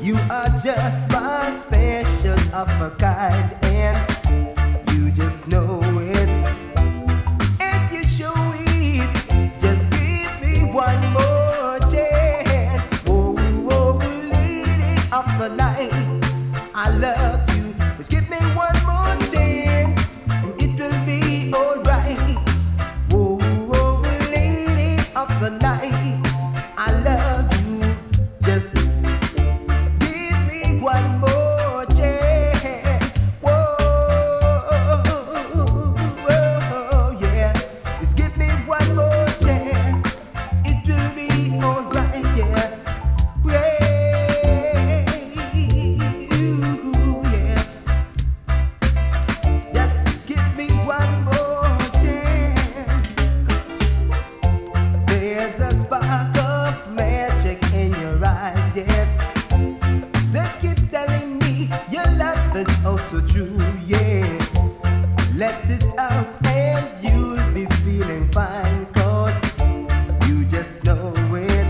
You are just my special of a kind, and you just know it, and you show it. Just give me one more chance. Oh, oh, lady of the night, I love you. Just give me one more chance, and it will be alright. Oh, oh, lady of the night, I love you. Just give me one more chance. Whoa, whoa, yeah. Just give me one more chance. It will be alright, yeah. Ooh, yeah. Just give me one more chance. There's a spark of magic in your eyes, yes, that keeps telling me your love is also true, yeah. Let it out and you'll be feeling fine, 'cause you just know it,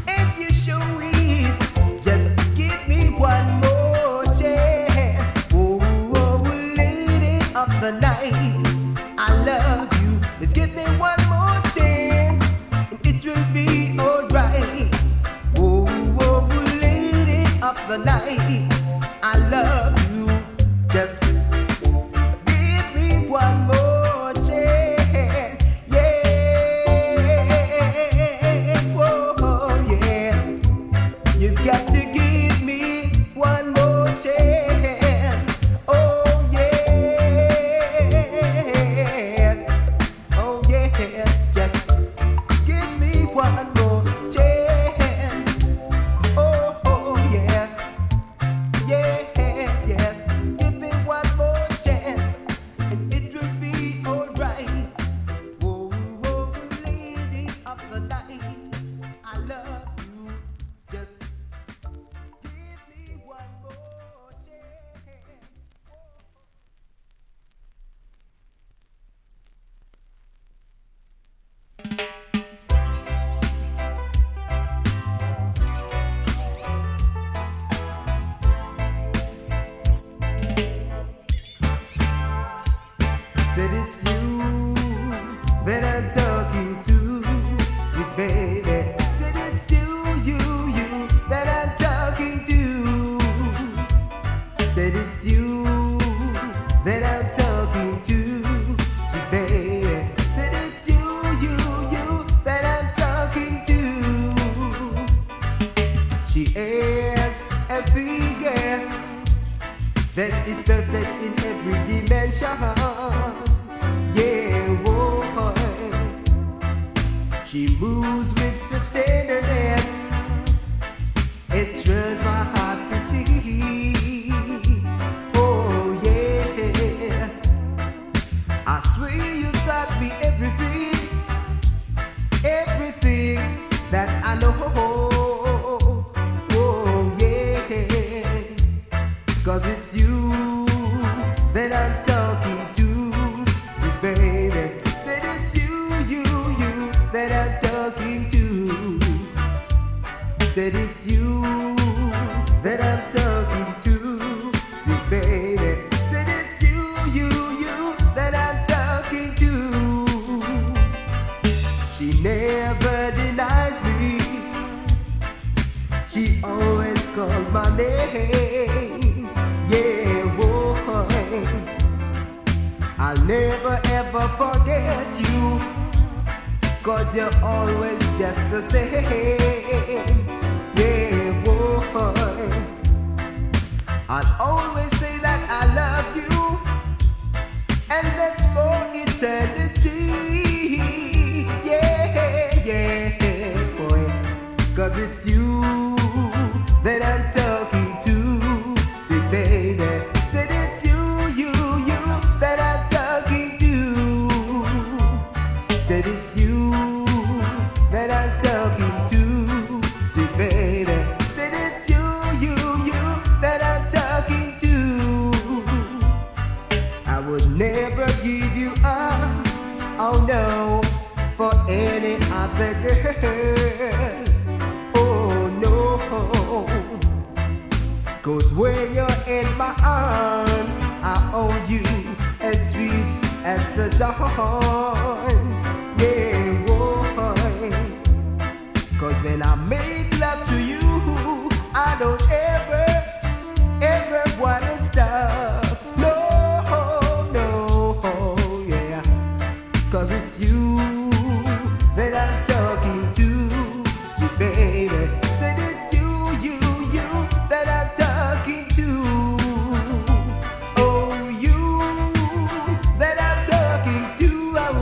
and you show it. Just give me one more chance. Oh, oh, lady of the night, I love you. Just give me one more chance, and it will be alright. Oh, oh, lady of the night, I love you. Just give me one more chance. Yeah. Whoa, yeah. You've got to give me one more chance. Oh, yeah. Oh, yeah. Just give me one more chance. Oh, oh, yeah. Yeah, yeah. Give me one more chance, and it will be alright. Oh, oh, lady of the night, I love you. Just give me one more chance. Said it's you that I'm talking to, sweet baby. Said it's you that I'm talking to. Said it's you that I'm talking to, sweet baby. Said it's you that I'm talking to. She is a figure that is perfect in every dimension. Yeah, whoa. She moves with such tenderness, it thrills my heart to see. Oh, yes. I swear you taught me everything, everything that I know. Oh, yeah. 'Cause it's you that I'm talking to, sweet baby. Said it's you that I'm talking to. Said it's you that I'm talking to, sweet baby. Said it's you that I'm talking to. She never denies me. She always calls my name. Yeah, whoa. I'll never ever forget you, 'cause you're always just the same. Yeah, whoa. I'll always say that I love you, and that's for eternity. Yeah, yeah, boy. 'Cause it's you that I'm talking to, sweet baby. Said it's you that I'm talking to. Said it's you that I'm talking to, sweet baby. Said it's you that I'm talking to. I would never give you up, oh no, for any other girl. Oh no, 'Cause when you're in my arms, I hold you as sweet as the dawn. Yeah, boy. 'Cause when I make love to you, I don't ever wanna stop. No, no, yeah. 'Cause it's you that I'm talking to, sweet baby. Said it's you that I'm talking to. Oh, you that I'm talking to. Oh,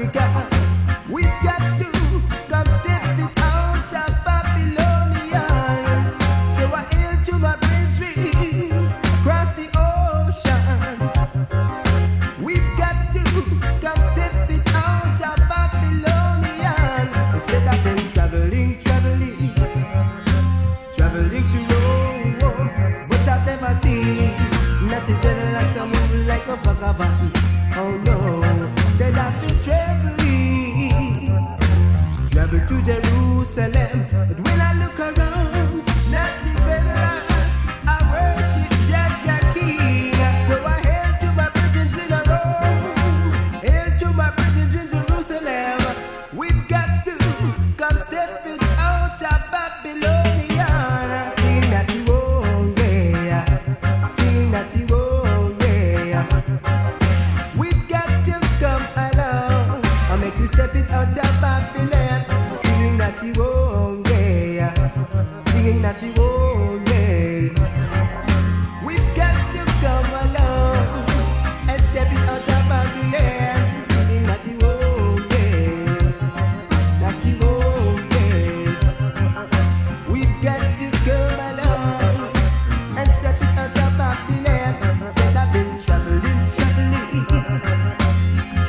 America. We've got to come step it out of Babylonian. So I hail to my brethren across the ocean. We've got to come step it out of Babylonian. They said I've been traveling to Rome, but I've never seen not a devil like some evil like a vagabond. Oh no, said I've been travel to Jerusalem, but when I look around, not a devil like I worship Jah King. So I hail to my brethren in Rome, hail to my brethren in Jerusalem. We've got to come step it out of Babylonian. Sing that you won't, yeah. Sing that you won't, yeah. We've got to come along and make me step it out of Babylon. Singing that you won't, yeah. Singing that you won't, yeah. We've got to come along and step it out of Babylon. Singing that you won't, yeah. That you won't, yeah. We've got to come along and step it out of Babylon. Said I've been traveling,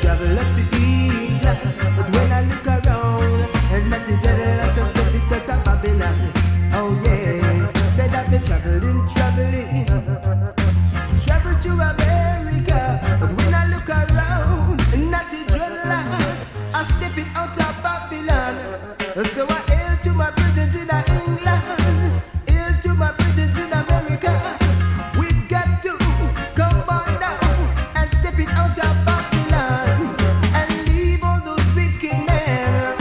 travel up to England, but when I look around, and not the devil, I just step it out of Babylon. Oh yeah, said I've been traveling, travel to America, but when I look around, and not the dreadlocks, I step it out of Babylon. So I hail to my brethren in England, hail to my brethren in America. We've got to come on down and step it out of Babylon and leave all those wicked men.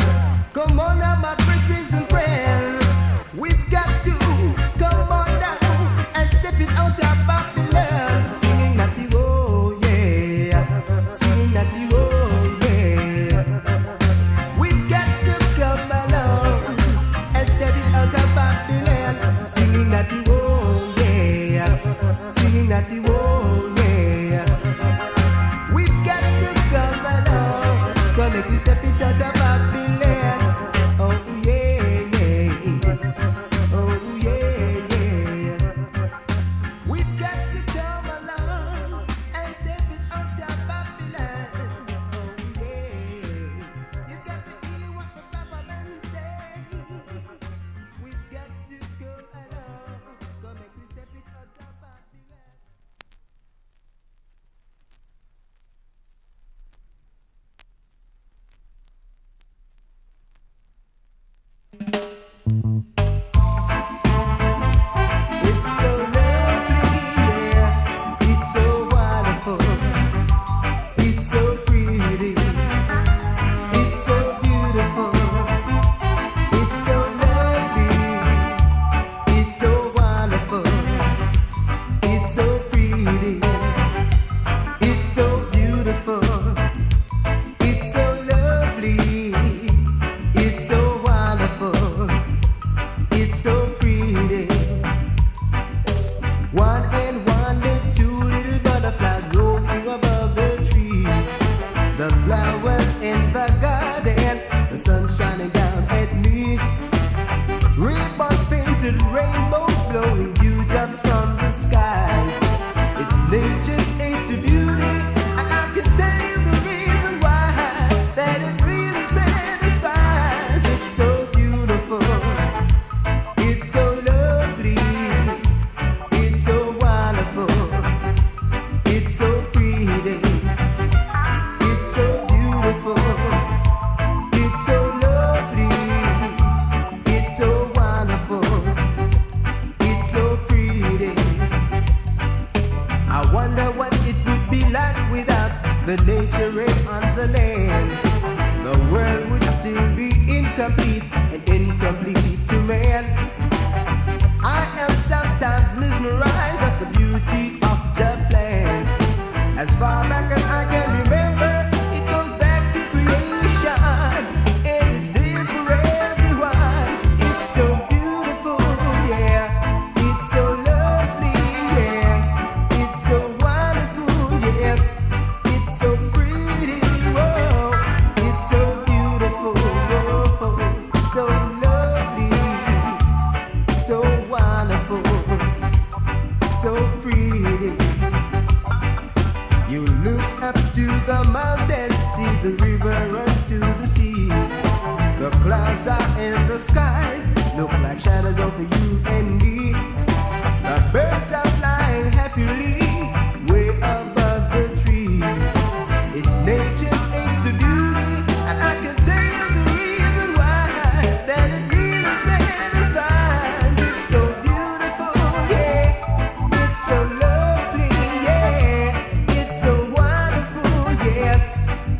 Come on now, my brethren and friends. We've got to come on down and step it out of Babylon. Singing that you oh yeah, singing that you oh yeah. We've got to come along and step it out of Babylon. Singing that you oh yeah, singing that you oh yeah. We've got to come along, gonna make me step it out of Babylon. Oh yeah, yeah. Oh yeah, yeah. We've got to come along and step it out of Babylon. Oh yeah. You've got to hear what the Babylon say. We've got to come along, gonna make me step it out of Babylon. It's so lovely, yeah. It's so wonderful. It's so pretty. It's so beautiful. It's so lovely. It's so wonderful. It's so pretty. It's so beautiful. It's so lovely. It's so wonderful. It's so pretty. One and one made two little butterflies roaming above the tree. The flowers in the garden, the sun shining down at me. Ribbons painted, rainbows blowing, dewdrops from the skies. It's nature's aid to beauty, and I can tell you the reason why, that it really satisfies. It's so beautiful. It's so lovely. It's so wonderful. It's so pretty. It's so beautiful. It's so lovely. It's so wonderful. It's so pretty. I wonder what it would be like without the nature rain on the land. The world would still be incomplete and incomplete to man. I am sometimes mesmerized at the beauty of the plan. As far back as I can remember, it goes back to creation, and it's there for everyone. It's so beautiful, yeah. It's so lovely, yeah. It's so wonderful, yeah. It's so pretty, whoa. the mountains, see the river runs to the sea. The clouds are in the skies, look like shadows over you and me. The birds are flying happily way above the tree. It's nature's aid to beauty, and I can tell you the reason why, that it really satisfies. It's so beautiful, yeah. It's so lovely, yeah. It's so wonderful, yes.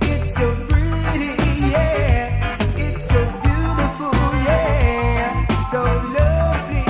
It's so pretty, yeah. It's so beautiful, yeah. So lovely,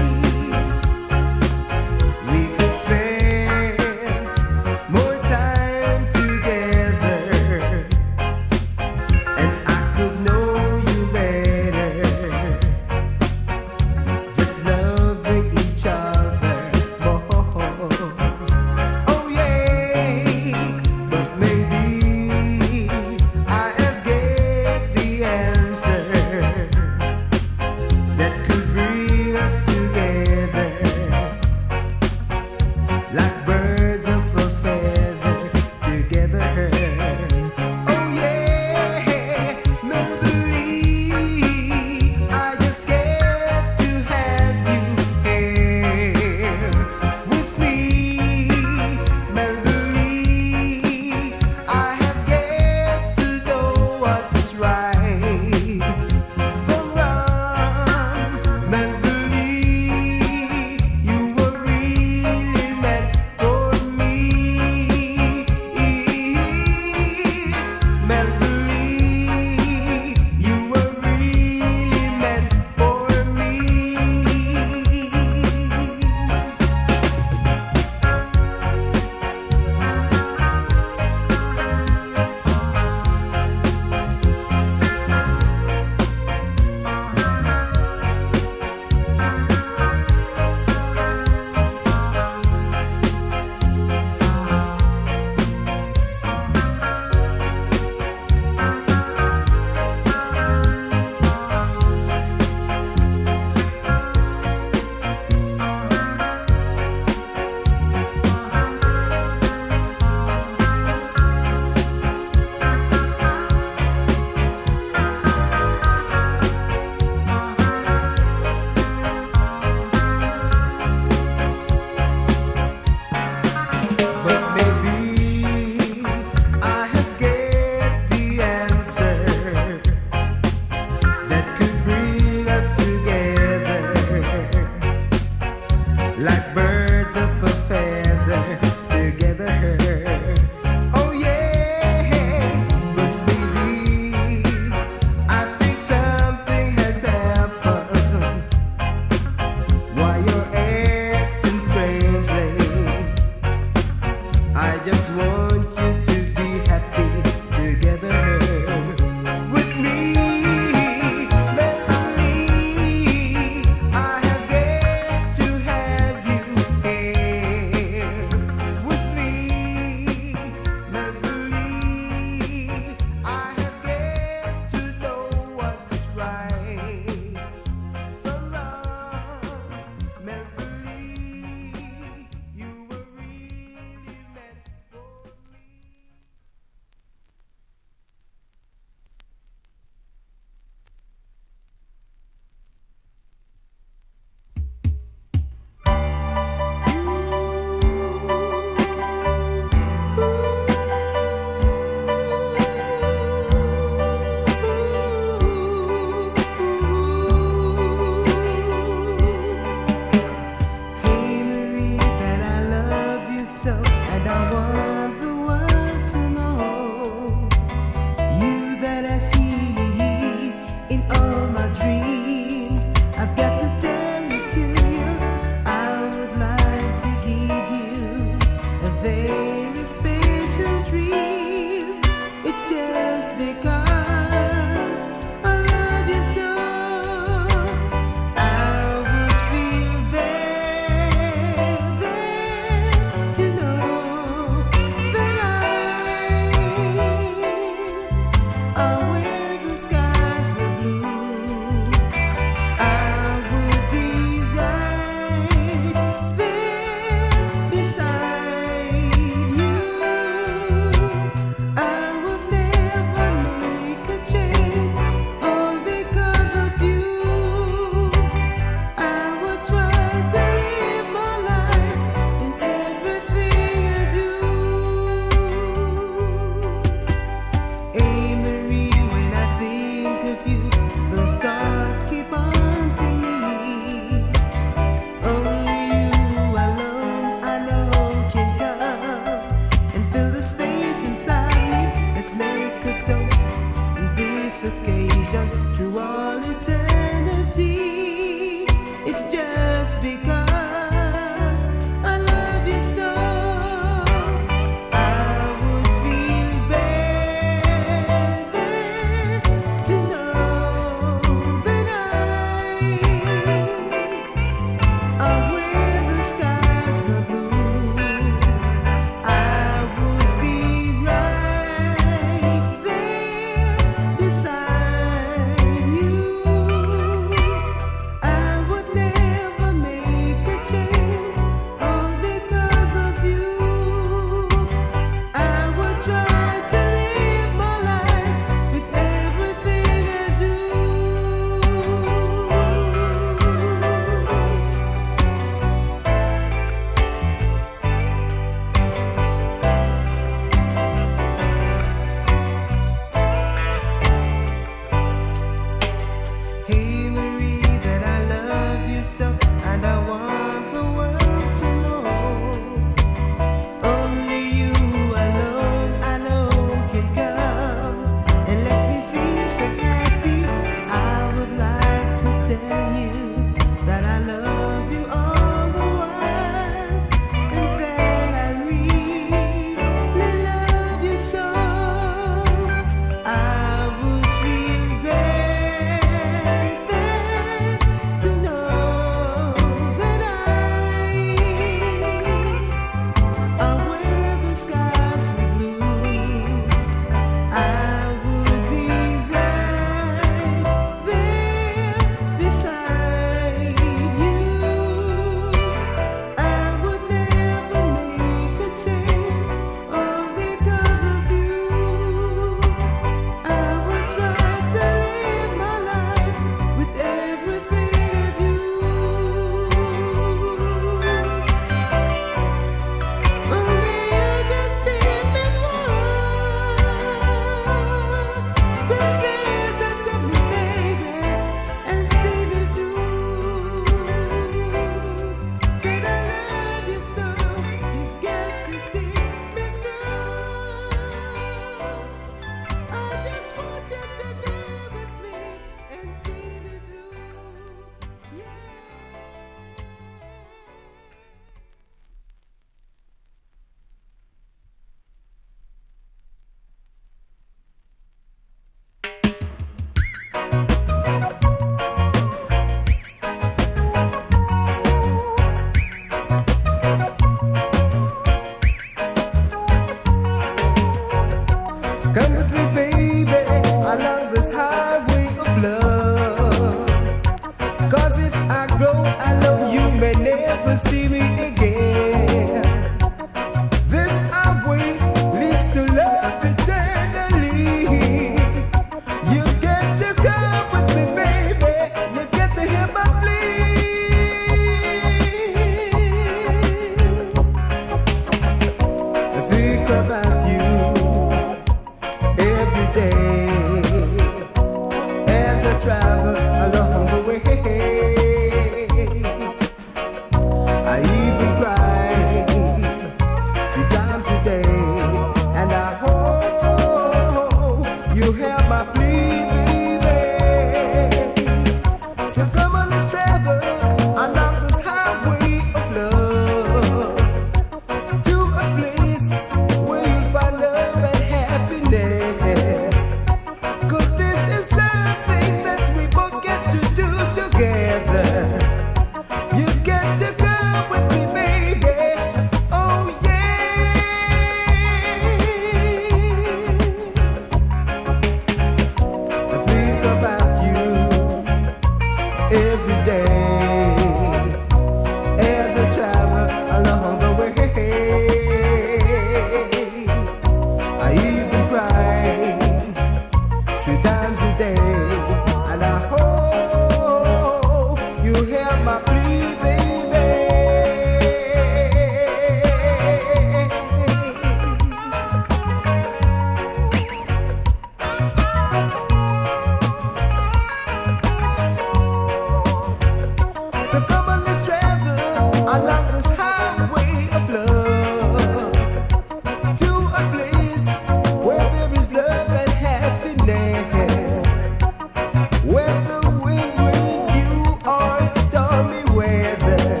Whether wind, rain, dew, or stormy weather,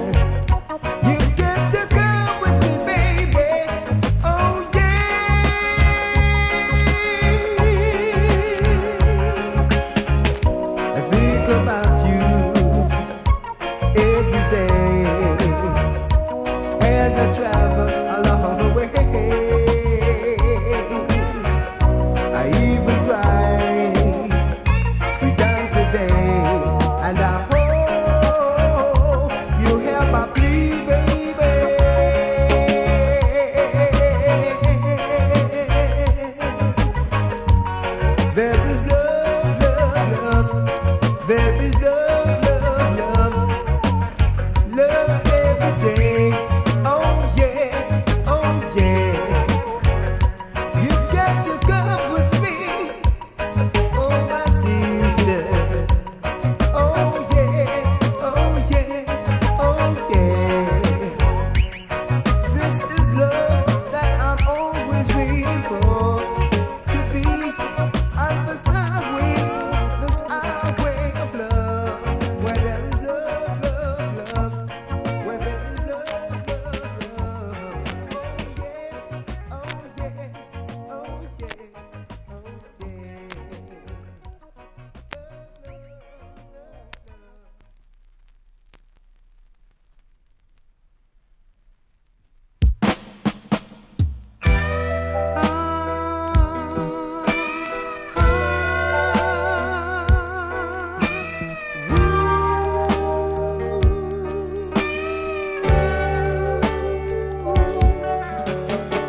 every day as I travel along the way. I even cry 3 times a day, and I hope you hear my plea, baby. There is love, love, love. There is love, love, love. Love every day. Oh yeah, oh yeah. You've got to come with me, oh my sister. Oh yeah, oh yeah, oh yeah. This is love that I'm always waiting for. To be on this highway of love, where there is love, love, love, where there is love, love, love. Oh yeah, oh yeah, oh yeah, oh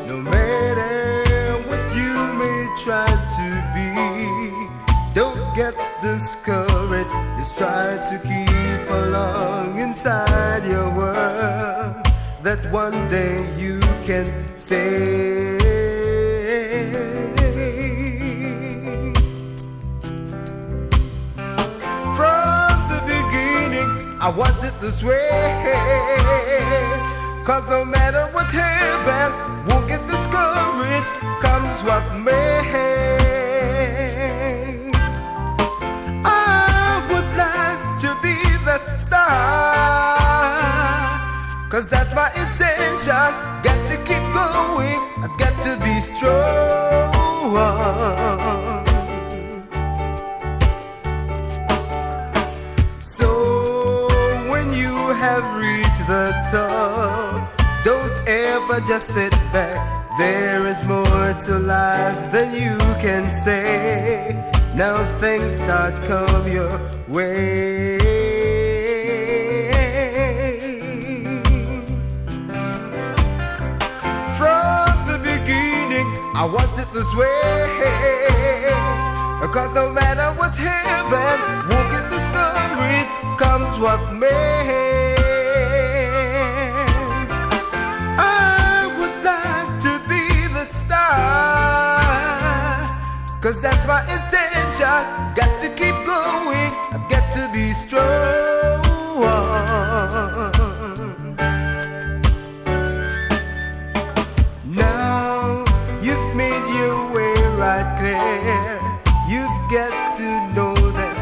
No matter what you may try to be, don't get discouraged. Just try to keep along inside your world, that one day you can say. From the beginning, I want it this way. 'Cause no matter what happens, won't get discouraged, comes what may. I would like to be that star, 'cause that's my intention. Got to keep going, I've got to be strong. So when you have reached the top, don't ever just sit back. There is more to life than you can say. Now things start come your way. From the beginning, I want it this way. 'Cause no matter what's happened, won't get discouraged, comes what may. I would like to be that star, 'cause that's my intention. Got to keep going, I've got to be strong. Now you've made your way right clear. You've got to know that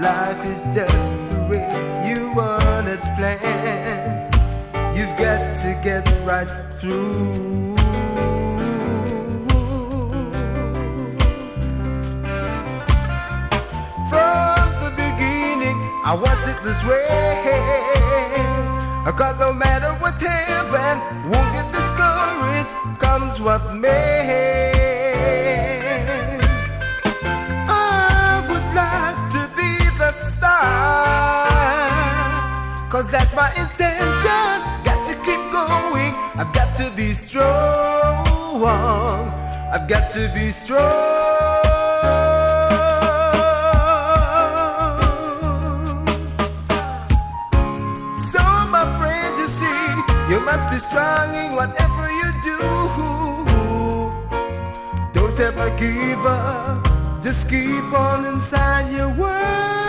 life is just the way you want it planned. You've got to get right through. From the beginning, I want it this way. 'Cause no matter what's happened, won't get discouraged, comes what may. I would like to be that star, 'cause that's my intention. Got to keep going, I've got to be strong. I've got to be strong. So my friend, you see, you must be strong in whatever you do. Don't ever give up, just keep on inside your world.